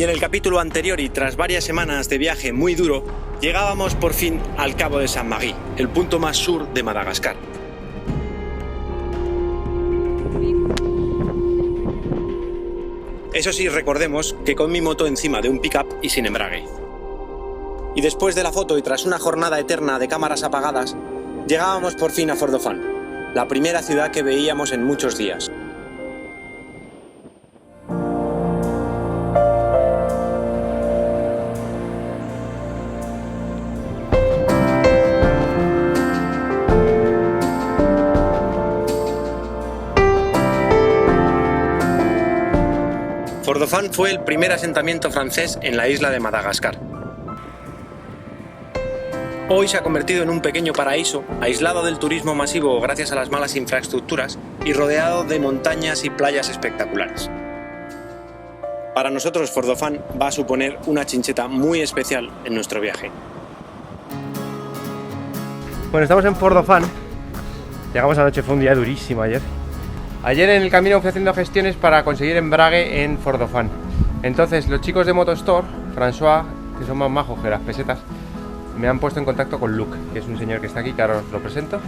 Y en el capítulo anterior y tras varias semanas de viaje muy duro, llegábamos por fin al Cabo de Saint-Marie, el punto más sur de Madagascar. Eso sí, recordemos que con mi moto encima de un pick-up y sin embrague. Y después de la foto y tras una jornada eterna de cámaras apagadas, llegábamos por fin a Fort-Dauphin, la primera ciudad que veíamos en muchos días. Fort-Dauphin fue el primer asentamiento francés en la isla de Madagascar. Hoy se ha convertido en un pequeño paraíso, aislado del turismo masivo gracias a las malas infraestructuras y rodeado de montañas y playas espectaculares. Para nosotros Fort-Dauphin va a suponer una chincheta muy especial en nuestro viaje. Bueno, estamos en Fort-Dauphin. Llegamos anoche, fue un día durísimo ayer. Ayer en el camino fui haciendo gestiones para conseguir embrague en Fort-Dauphin. Entonces los chicos de Motostore, François, que son más majos que las pesetas, me han puesto en contacto con Luke, que es un señor que está aquí, que ahora os lo presento.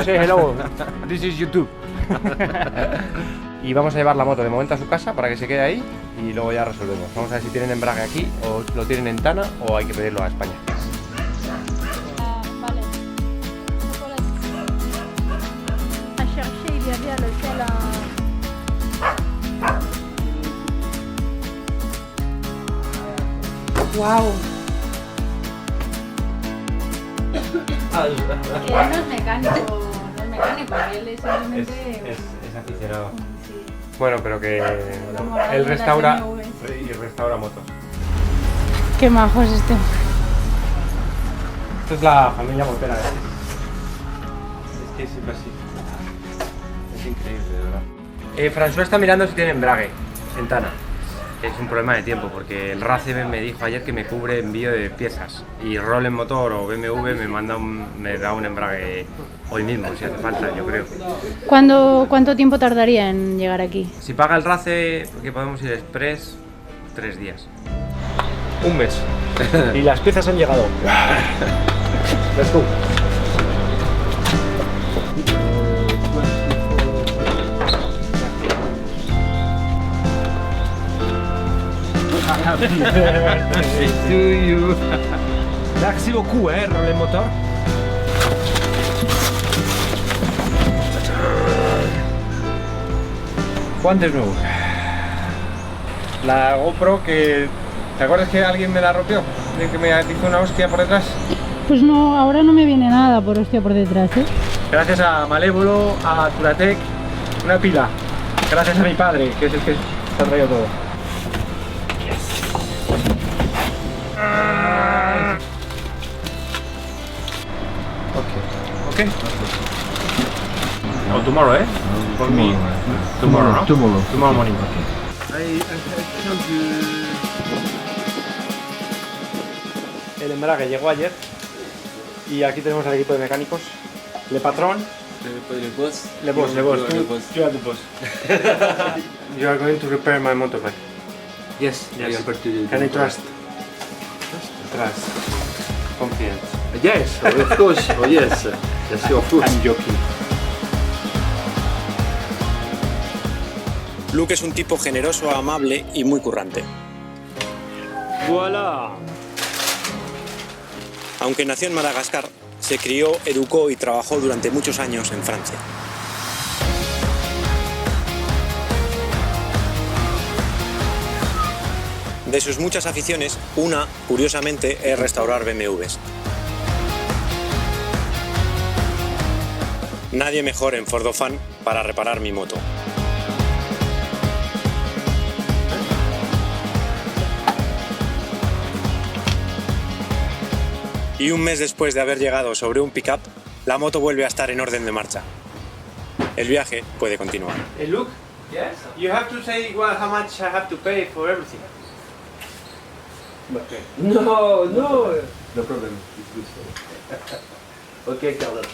Hello, this is YouTube. Y vamos a llevar la moto de momento a su casa para que se quede ahí y luego ya resolvemos. Vamos a ver si tienen embrague aquí o lo tienen en Tana o hay que pedirlo a España. Vale. A chercher, il y avait à l'hôtel Wow. no es mecánico, él es simplemente... Es aficionado. Sí. Bueno, pero que él restaura y restaura motos. Qué majo es este. Esto es la familia motera, ¿eh? Es que es siempre así. Es increíble, de verdad. François está mirando si tiene embrague en Tana. Es un problema de tiempo porque el RACE me dijo ayer que me cubre envío de piezas y Roland Motor o BMW me da un embrague hoy mismo si hace falta, yo creo. ¿Cuánto tiempo tardaría en llegar aquí? Si paga el RACE, que podemos ir express, 3 días. Un mes. Y las piezas han llegado. Let's go. To you. Merci beaucoup, Roland Motor. Guantes nuevos. La GoPro que... ¿Te acuerdas que alguien me la rompió? De que me hizo una hostia por detrás. Pues no, ahora no me viene nada por hostia por detrás, ¿eh? Gracias a Malévolo, a Turatec, una pila. Gracias a mi padre, que es el que se ha traído todo. Okay. Oh, tomorrow, eh? For me, tomorrow, no? Tomorrow morning. Okay. El embrague llegó ayer y aquí tenemos al equipo de mecánicos. Le Patron. Le boss. Le boss. You are the boss. You are going to repair my motorbike. Yes. Can I trust? Trust. Confidence. Yes, of course. Oh yes. Yes, of course. I'm joking. Luke es un tipo generoso, amable y muy currante. Voilà. Aunque nació en Madagascar, se crió, educó y trabajó durante muchos años en Francia. De sus muchas aficiones, una, curiosamente, es restaurar BMWs. Nadie mejor en Fort-Dauphin para reparar mi moto. Y un mes después de haber llegado sobre un pick-up, la moto vuelve a estar en orden de marcha. El viaje puede continuar. Hey, look. Yes. You have to say how much I have to pay for everything. Okay. No. No problem. It's good. Okay, Carlos.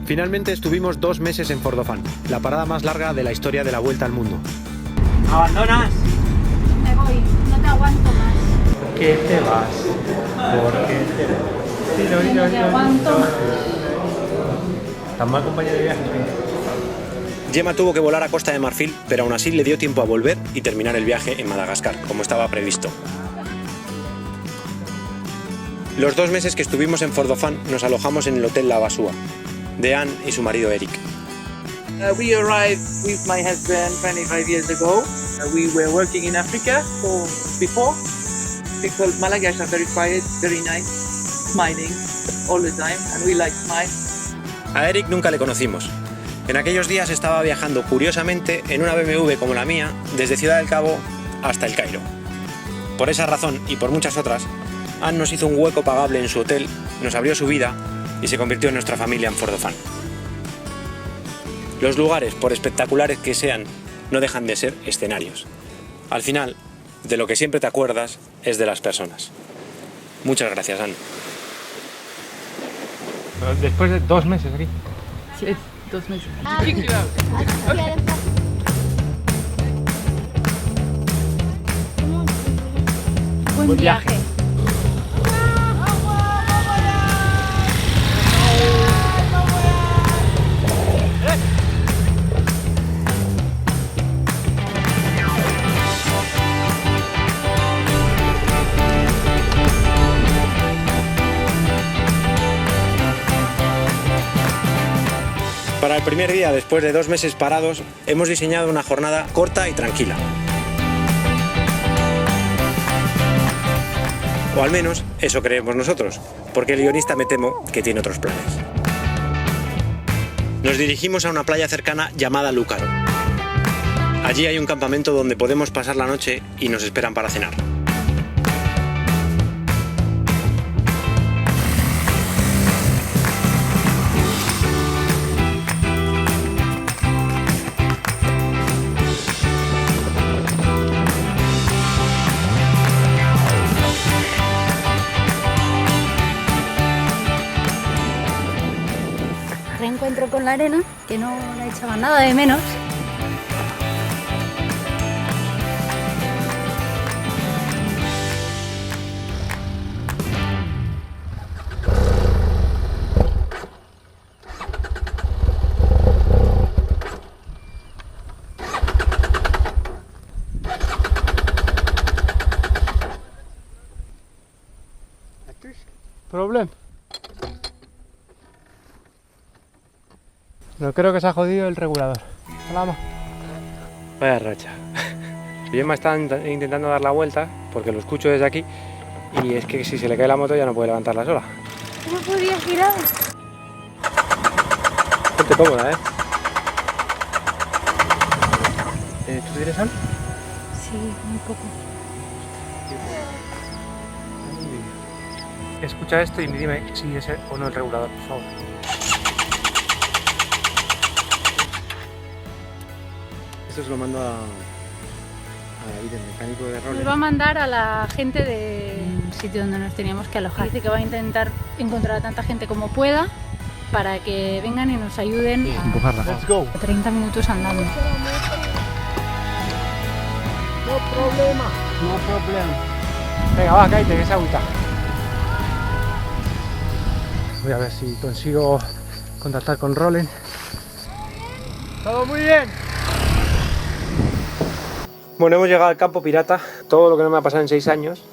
Finalmente estuvimos 2 meses en Fordofán, la parada más larga de la historia de la Vuelta al Mundo. ¿Abandonas? Me voy, no te aguanto más. ¿Por qué te vas? ¿Por qué te vas? No te aguanto más. ¿Tan mal compañero de viaje? Gemma tuvo que volar a Costa de Marfil, pero aún así le dio tiempo a volver y terminar el viaje en Madagascar, como estaba previsto. Los 2 meses que estuvimos en Fordofán nos alojamos en el Hotel La Basúa, de Anne y su marido Eric. We arrived with my husband 25 years ago. We were working in Africa before. People Malagasy are very quiet, very nice, smiling all the time, and we like smile. A Eric nunca le conocimos. En aquellos días estaba viajando curiosamente en una BMW como la mía, desde Ciudad del Cabo hasta El Cairo. Por esa razón y por muchas otras, Anne nos hizo un hueco pagable en su hotel, nos abrió su vida y se convirtió en nuestra familia en Fordofán. Los lugares, por espectaculares que sean, no dejan de ser escenarios. Al final, de lo que siempre te acuerdas es de las personas. Muchas gracias, Anne. Después de 2 meses aquí. Sí, 2 meses. Buen viaje. Para el primer día, después de 2 meses parados, hemos diseñado una jornada corta y tranquila. O al menos eso creemos nosotros, porque el guionista me temo que tiene otros planes. Nos dirigimos a una playa cercana llamada Lúcaro. Allí hay un campamento donde podemos pasar la noche y nos esperan para cenar. Reencuentro con la arena, que no la echaba nada de menos. ¿Problema? No creo que se ha jodido el regulador. Hola, vaya racha. Gemma está intentando dar la vuelta porque lo escucho desde aquí y es que si se le cae la moto ya no puede levantarla sola. ¿Cómo podía girar? Ponte cómoda, ¿eh? ¿Tú tienes sal? Sí, muy poco. Escucha esto y dime si es o no el regulador, por favor. Esto se lo mando a David, el mecánico de roller. Nos va a mandar a la gente del sitio donde nos teníamos que alojar. Dice que va a intentar encontrar a tanta gente como pueda para que vengan y nos ayuden a Empujarla. Let's go. 30 minutos andando. No problema. No problema. Venga, va, cállate, que es agüita. Voy a ver si consigo contactar con Roland. ¡Todo muy bien! Bueno, hemos llegado al campo pirata. Todo lo que no me ha pasado en 6 años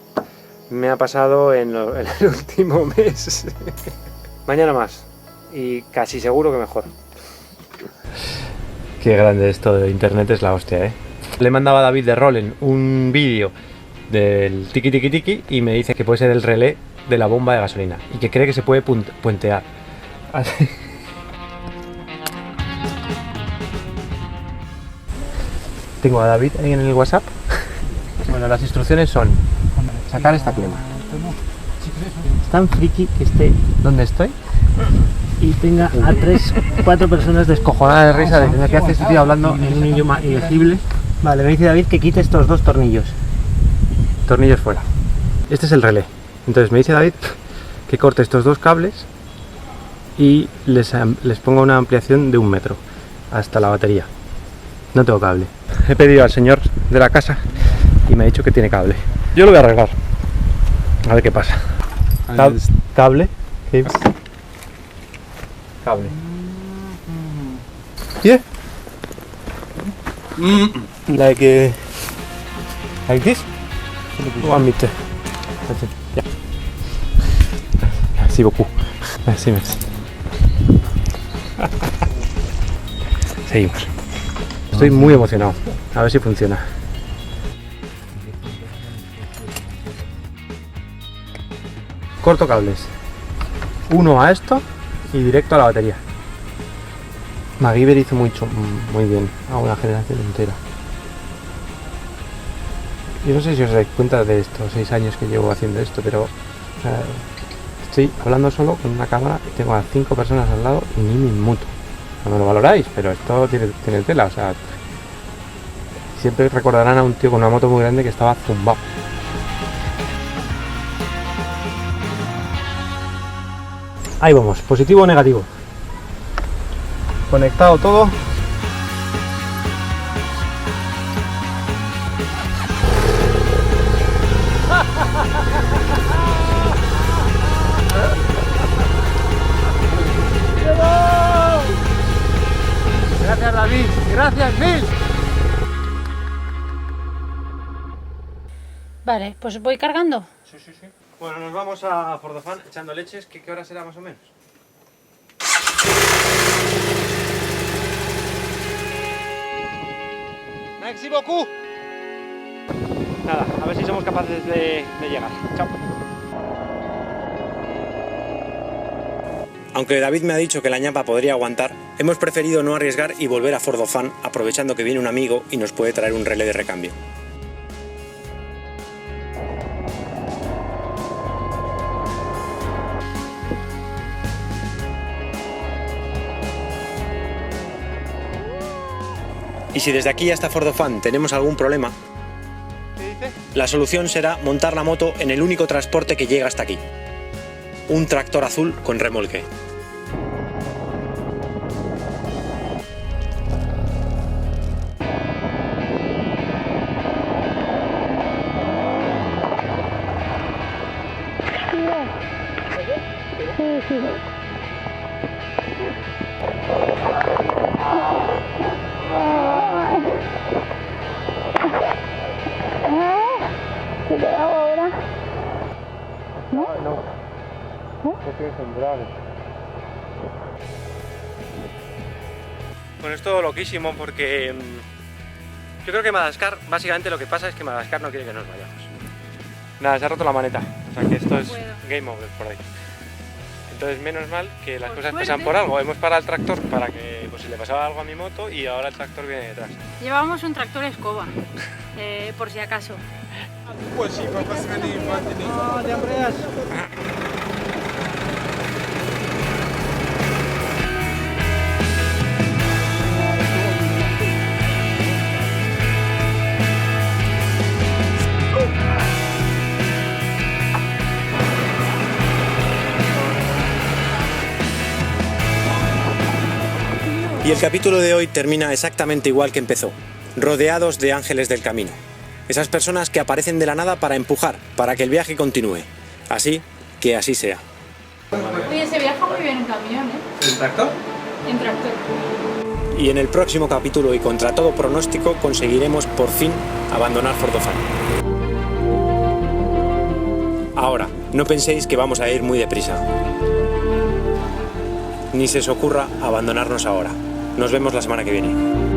me ha pasado en el último mes. Mañana más. Y casi seguro que mejor. Qué grande esto de internet, es la hostia, ¿eh? Le mandaba a David de Roland un vídeo del tiki tiki tiki y me dice que puede ser el relé de la bomba de gasolina y que cree que se puede puentear. Así. Tengo a David ahí en el WhatsApp. Bueno, las instrucciones son sacar esta clema. Es tan friki que esté donde estoy y tenga a 3-4 personas descojonadas de risa de que hace este tío hablando en un idioma ilegible. Vale, me dice David que quite estos 2 tornillos. Tornillos fuera. Este es el relé. Entonces me dice David que corte estos 2 cables y les pongo una ampliación de 1 metro hasta la batería. No tengo cable. He pedido al señor de la casa y me ha dicho que tiene cable. Yo lo voy a arreglar. A ver qué pasa. Cable. Cable. Yeah. Like this. One meter. Yeah. Merci beaucoup. Merci. Seguimos. Estoy muy emocionado. A ver si funciona. Corto cables. Uno a esto y directo a la batería. MacGyver hizo muy bien a una generación entera. Yo no sé si os dais cuenta de estos 6 años que llevo haciendo esto, pero estoy hablando solo con una cámara y tengo a 5 personas al lado y ni me inmuto. No me lo valoráis, pero esto tiene tela, o sea, siempre recordarán a un tío con una moto muy grande que estaba zumbado. Ahí vamos, positivo o negativo. Conectado todo. Gracias, David. Gracias, mil. Vale, pues voy cargando. Sí. Bueno, nos vamos a Fordofan echando leches. ¿Qué hora será más o menos? Merci beaucoup. Nada, a ver si somos capaces de llegar. Chao. Aunque David me ha dicho que la ñapa podría aguantar, hemos preferido no arriesgar y volver a Fordofan, aprovechando que viene un amigo y nos puede traer un relé de recambio. Y si desde aquí hasta Fordofan tenemos algún problema, la solución será montar la moto en el único transporte que llega hasta aquí. Un tractor azul con remolque. Bueno, es todo loquísimo porque yo creo que Madagascar, básicamente lo que pasa es que Madagascar no quiere que nos vayamos. Nada, se ha roto la maneta, o sea que esto es game over por ahí. Entonces menos mal que las cosas pasan por algo. Hemos parado el tractor para que pues, si le pasaba algo a mi moto y ahora el tractor viene detrás. Llevamos un tractor escoba, por si acaso. Y el capítulo de hoy termina exactamente igual que empezó, rodeados de ángeles del camino. Esas personas que aparecen de la nada para empujar, para que el viaje continúe. Así que así sea. Oye, se viaja muy bien en camión, ¿eh? ¿El tractor? En tractor. Y en el próximo capítulo y contra todo pronóstico conseguiremos por fin abandonar Fordofan. Ahora, no penséis que vamos a ir muy deprisa. Ni se os ocurra abandonarnos ahora. Nos vemos la semana que viene.